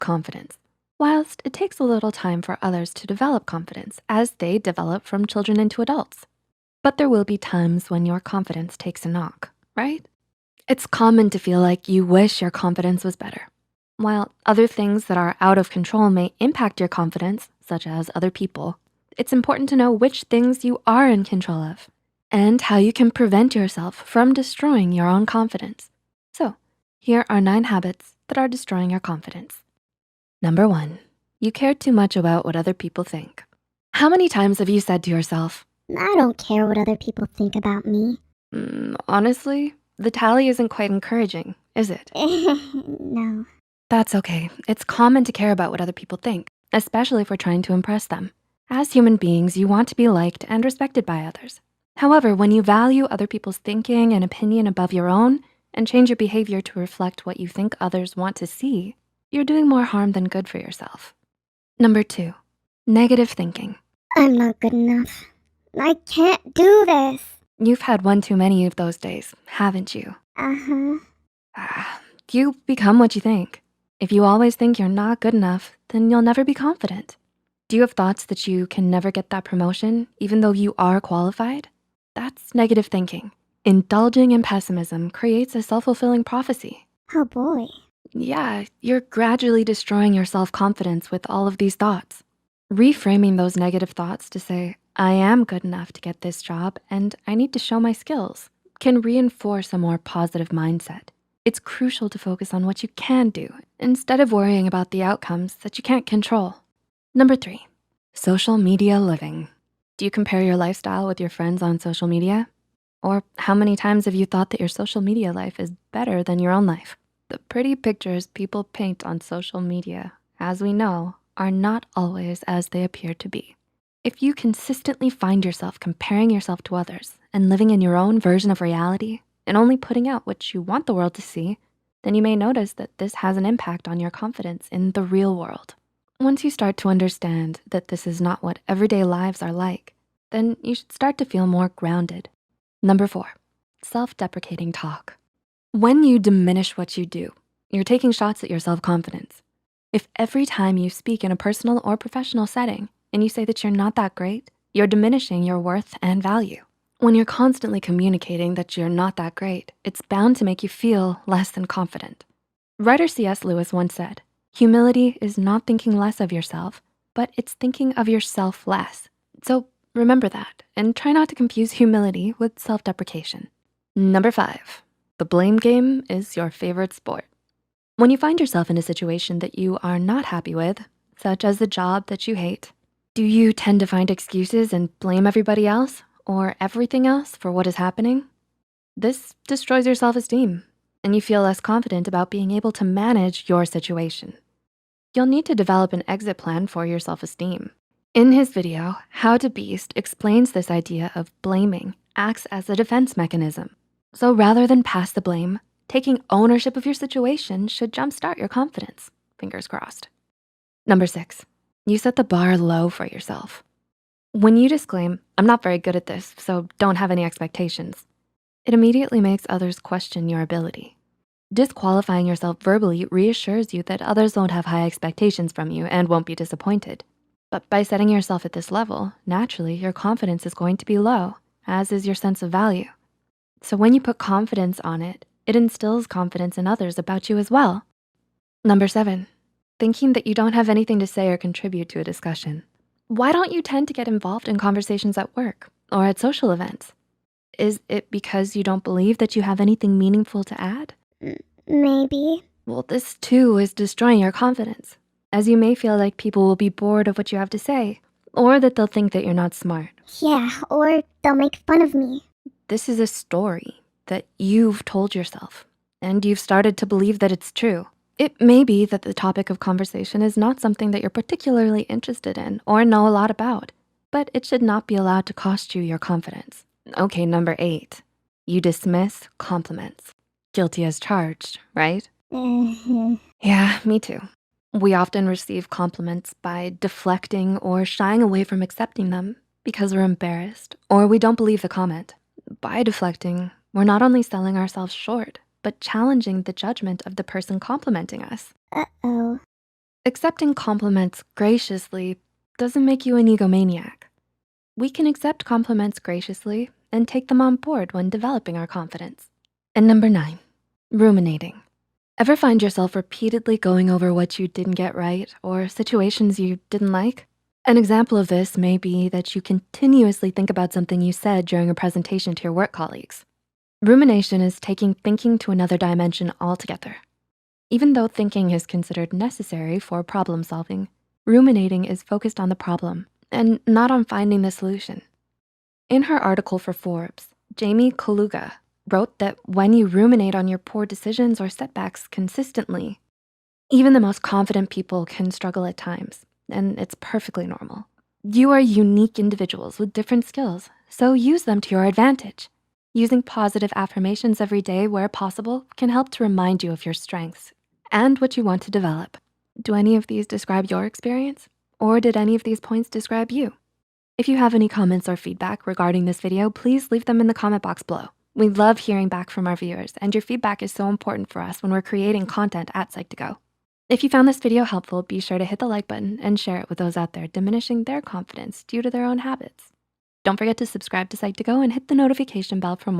confidence, whilst it takes a little time for others to develop confidence as they develop from children into adults. But there will be times when your confidence takes a knock, right? It's common to feel like you wish your confidence was better. While other things that are out of control may impact your confidence, such as other people, it's important to know which things you are in control of and how you can prevent yourself from destroying your own confidence. So, here are 9 habits that are destroying your confidence. Number 1, you care too much about what other people think. How many times have you said to yourself, I don't care what other people think about me. honestly, the tally isn't quite encouraging, is it? No. That's okay. It's common to care about what other people think, especially if we're trying to impress them. As human beings, you want to be liked and respected by others. However, when you value other people's thinking and opinion above your own and change your behavior to reflect what you think others want to see, you're doing more harm than good for yourself. Number 2, negative thinking. I'm not good enough. I can't do this. You've had one too many of those days, haven't you? Uh-huh. You become what you think. If you always think you're not good enough, then you'll never be confident. Do you have thoughts that you can never get that promotion, even though you are qualified? That's negative thinking. Indulging in pessimism creates a self-fulfilling prophecy. Oh boy. Yeah, you're gradually destroying your self-confidence with all of these thoughts. Reframing those negative thoughts to say, I am good enough to get this job and I need to show my skills, can reinforce a more positive mindset. It's crucial to focus on what you can do instead of worrying about the outcomes that you can't control. Number 3, social media living. Do you compare your lifestyle with your friends on social media? Or how many times have you thought that your social media life is better than your own life? The pretty pictures people paint on social media, as we know, are not always as they appear to be. If you consistently find yourself comparing yourself to others and living in your own version of reality and only putting out what you want the world to see, then you may notice that this has an impact on your confidence in the real world. Once you start to understand that this is not what everyday lives are like, then you should start to feel more grounded. Number 4, self-deprecating talk. When you diminish what you do, you're taking shots at your self-confidence. If every time you speak in a personal or professional setting and you say that you're not that great, you're diminishing your worth and value. When you're constantly communicating that you're not that great, it's bound to make you feel less than confident. Writer C.S. Lewis once said, humility is not thinking less of yourself, but it's thinking of yourself less. So remember that and try not to confuse humility with self-deprecation. Number 5, the blame game is your favorite sport. When you find yourself in a situation that you are not happy with, such as the job that you hate, do you tend to find excuses and blame everybody else or everything else for what is happening? This destroys your self-esteem and you feel less confident about being able to manage your situation. You'll need to develop an exit plan for your self-esteem. In his video, How to Beast explains this idea of blaming acts as a defense mechanism. So rather than pass the blame, taking ownership of your situation should jumpstart your confidence, fingers crossed. Number 6, you set the bar low for yourself. When you disclaim, I'm not very good at this, so don't have any expectations, it immediately makes others question your ability. Disqualifying yourself verbally reassures you that others won't have high expectations from you and won't be disappointed. But by setting yourself at this level, naturally your confidence is going to be low, as is your sense of value. So when you put confidence on it, it instills confidence in others about you as well. Number 7, thinking that you don't have anything to say or contribute to a discussion. Why don't you tend to get involved in conversations at work or at social events? Is it because you don't believe that you have anything meaningful to add? Maybe. Well, this too is destroying your confidence, as you may feel like people will be bored of what you have to say, or that they'll think that you're not smart. Yeah, or they'll make fun of me. This is a story that you've told yourself, and you've started to believe that it's true. It may be that the topic of conversation is not something that you're particularly interested in or know a lot about, but it should not be allowed to cost you your confidence. Okay, number 8, you dismiss compliments. Guilty as charged, right? Yeah, me too. We often receive compliments by deflecting or shying away from accepting them because we're embarrassed or we don't believe the comment. By deflecting, we're not only selling ourselves short, but challenging the judgment of the person complimenting us. Uh-oh. Accepting compliments graciously doesn't make you an egomaniac. We can accept compliments graciously and take them on board when developing our confidence. And number 9, ruminating. Ever find yourself repeatedly going over what you didn't get right or situations you didn't like? An example of this may be that you continuously think about something you said during a presentation to your work colleagues. Rumination is taking thinking to another dimension altogether. Even though thinking is considered necessary for problem solving, ruminating is focused on the problem and not on finding the solution. In her article for Forbes, Jamie Kaluga wrote that when you ruminate on your poor decisions or setbacks consistently, even the most confident people can struggle at times, and it's perfectly normal. You are unique individuals with different skills, so use them to your advantage. Using positive affirmations every day where possible can help to remind you of your strengths and what you want to develop. Do any of these describe your experience? Or did any of these points describe you? If you have any comments or feedback regarding this video, please leave them in the comment box below. We love hearing back from our viewers, and your feedback is so important for us when we're creating content at Psych2Go. If you found this video helpful, be sure to hit the like button and share it with those out there diminishing their confidence due to their own habits. Don't forget to subscribe to Psych2Go and hit the notification bell for more.